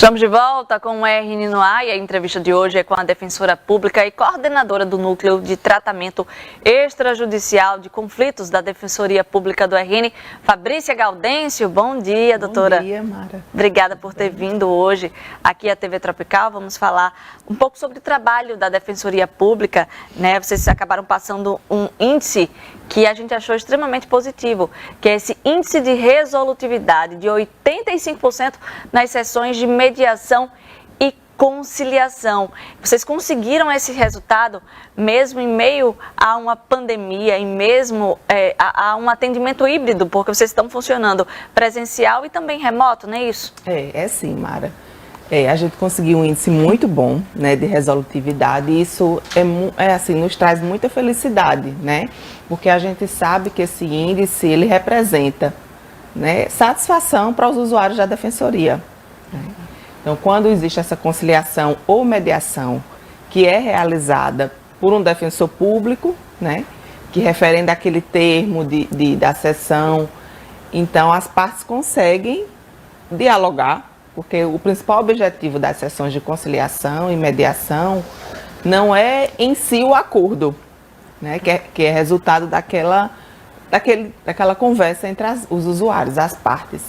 Estamos de volta com o RN no ar e a entrevista de hoje é com a defensora pública e coordenadora do Núcleo de Tratamento Extrajudicial de Conflitos da Defensoria Pública do RN, Fabrícia Gaudêncio. Bom dia, doutora. Bom dia, Mara. Obrigada por ter vindo hoje aqui à TV Tropical. Vamos falar um pouco sobre o trabalho da Defensoria Pública, né? Vocês acabaram passando um índice que a gente achou extremamente positivo, que é esse índice de resolutividade de 85% nas sessões de mediação e conciliação. Vocês conseguiram esse resultado mesmo em meio a uma pandemia, e mesmo a um atendimento híbrido, porque vocês estão funcionando presencial e também remoto, não é isso? É sim, Mara. A gente conseguiu um índice muito bom, né, de resolutividade, e isso assim, nos traz muita felicidade, né? Porque a gente sabe que esse índice, ele representa, né, satisfação para os usuários da defensoria. Então, quando existe essa conciliação ou mediação que é realizada por um defensor público, né, que referenda aquele termo da sessão, então as partes conseguem dialogar, porque o principal objetivo das sessões de conciliação e mediação não é em si o acordo, né, que é resultado daquela conversa entre os usuários, as partes.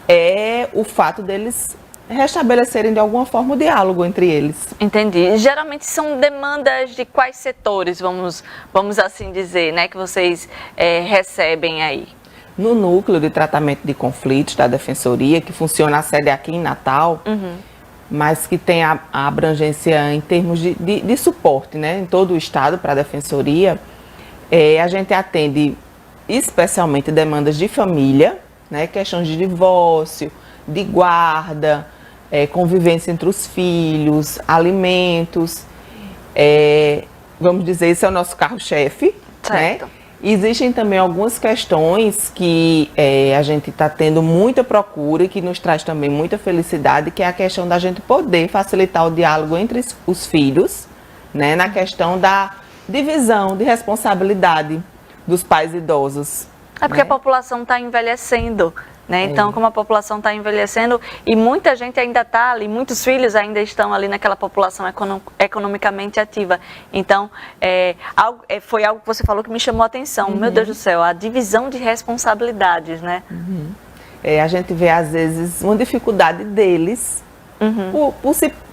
É o fato deles restabelecerem de alguma forma o diálogo entre eles. Entendi. Geralmente são demandas de quais setores, vamos assim dizer, né, que vocês recebem aí? No Núcleo de Tratamento de Conflitos da Defensoria, que funciona a sede aqui em Natal, mas que tem a abrangência em termos de suporte, né, em todo o estado para a Defensoria, a gente atende especialmente demandas de família, né, questões de divórcio, de guarda, convivência entre os filhos, alimentos, vamos dizer, esse é o nosso carro-chefe, né? Existem também algumas questões que a gente está tendo muita procura e que nos traz também muita felicidade, que é a questão da gente poder facilitar o diálogo entre os filhos, né, na questão da divisão de responsabilidade dos pais idosos. É porque a população está envelhecendo, né? Então, como a população está envelhecendo e muita gente ainda está ali, muitos filhos ainda estão ali naquela população economicamente ativa. Então, foi algo que você falou que me chamou a atenção. Meu Deus do céu, a divisão de responsabilidades, né? A gente vê, às vezes, uma dificuldade deles,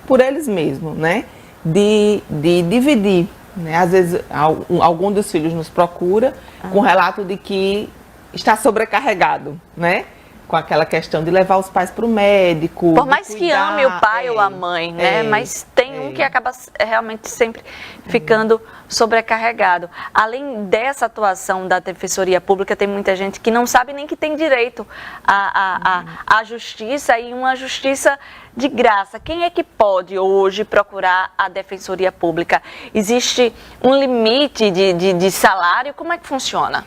por eles mesmos, né? De dividir. Né? Às vezes, algum dos filhos nos procura com relato de que está sobrecarregado, né? Com aquela questão de levar os pais para o médico. Por mais que ame o pai ou a mãe, né? Mas tem um que acaba realmente sempre ficando sobrecarregado. Além dessa atuação da Defensoria Pública, tem muita gente que não sabe nem que tem direito à justiça, e uma justiça de graça. Quem é que pode hoje procurar a Defensoria Pública? Existe um limite de salário? Como é que funciona?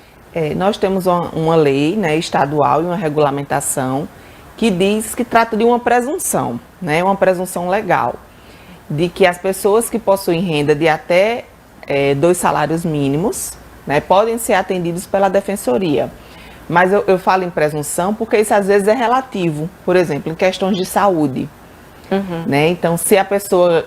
Nós temos uma lei, né, estadual e uma regulamentação que diz que trata de uma presunção, né, uma presunção legal, de que as pessoas que possuem renda de até 2 salários mínimos, né, podem ser atendidos pela Defensoria. Mas eu falo em presunção porque isso às vezes é relativo, por exemplo, em questões de saúde. Né? Então, se a pessoa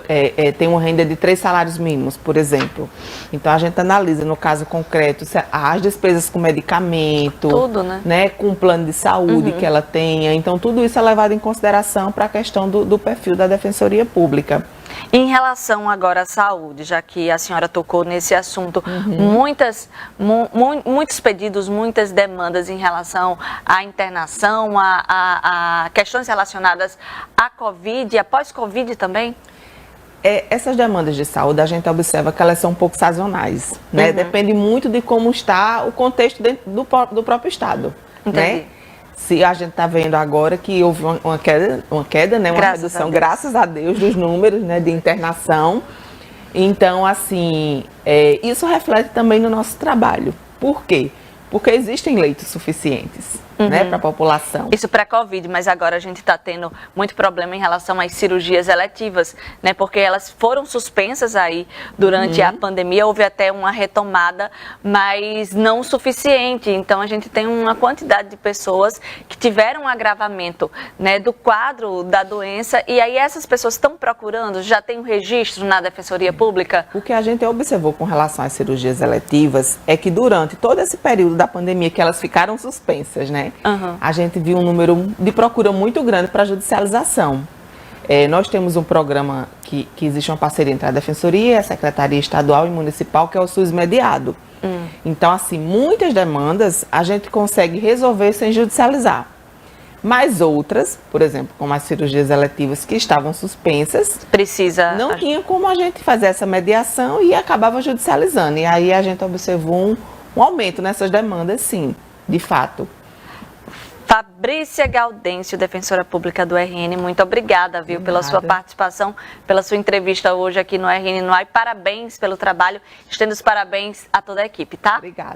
tem uma renda de 3 salários mínimos, por exemplo, então a gente analisa no caso concreto as despesas com medicamento, tudo, né? Com o plano de saúde que ela tenha. Então, tudo isso é levado em consideração para a questão do perfil da Defensoria Pública. Em relação agora à saúde, já que a senhora tocou nesse assunto, muitos pedidos, muitas demandas em relação à internação, a questões relacionadas à Covid e após Covid também? Essas demandas de saúde, a gente observa que elas são um pouco sazonais, né? Depende muito de como está o contexto dentro do próprio estado. Entendi. Né? Se a gente está vendo agora que houve uma queda, né, uma redução, graças a Deus, dos números, né, de internação. Então, assim, isso reflete também no nosso trabalho. Por quê? Porque existem leitos suficientes. né, para a população. Isso pré-Covid, mas agora a gente está tendo muito problema em relação às cirurgias eletivas, né? Porque elas foram suspensas aí durante a pandemia, houve até uma retomada, mas não o suficiente. Então a gente tem uma quantidade de pessoas que tiveram um agravamento, né, do quadro da doença, e aí essas pessoas estão procurando, já tem um registro na Defensoria Pública? O que a gente observou com relação às cirurgias eletivas é que durante todo esse período da pandemia que elas ficaram suspensas, né? A gente viu um número de procura muito grande para judicialização. Nós temos um programa que existe uma parceria entre a Defensoria, a Secretaria Estadual e Municipal, que é o SUS Mediado. Então, assim, muitas demandas a gente consegue resolver sem judicializar. Mas outras, por exemplo, como as cirurgias eletivas que estavam suspensas, não tinha como a gente fazer essa mediação e acabava judicializando. E aí a gente observou um aumento nessas demandas, sim, de fato. Fabrícia Gaudêncio, defensora pública do RN, muito obrigada, viu, pela sua participação, pela sua entrevista hoje aqui no RN no Ar. Parabéns pelo trabalho, estendo os parabéns a toda a equipe, tá? Obrigada.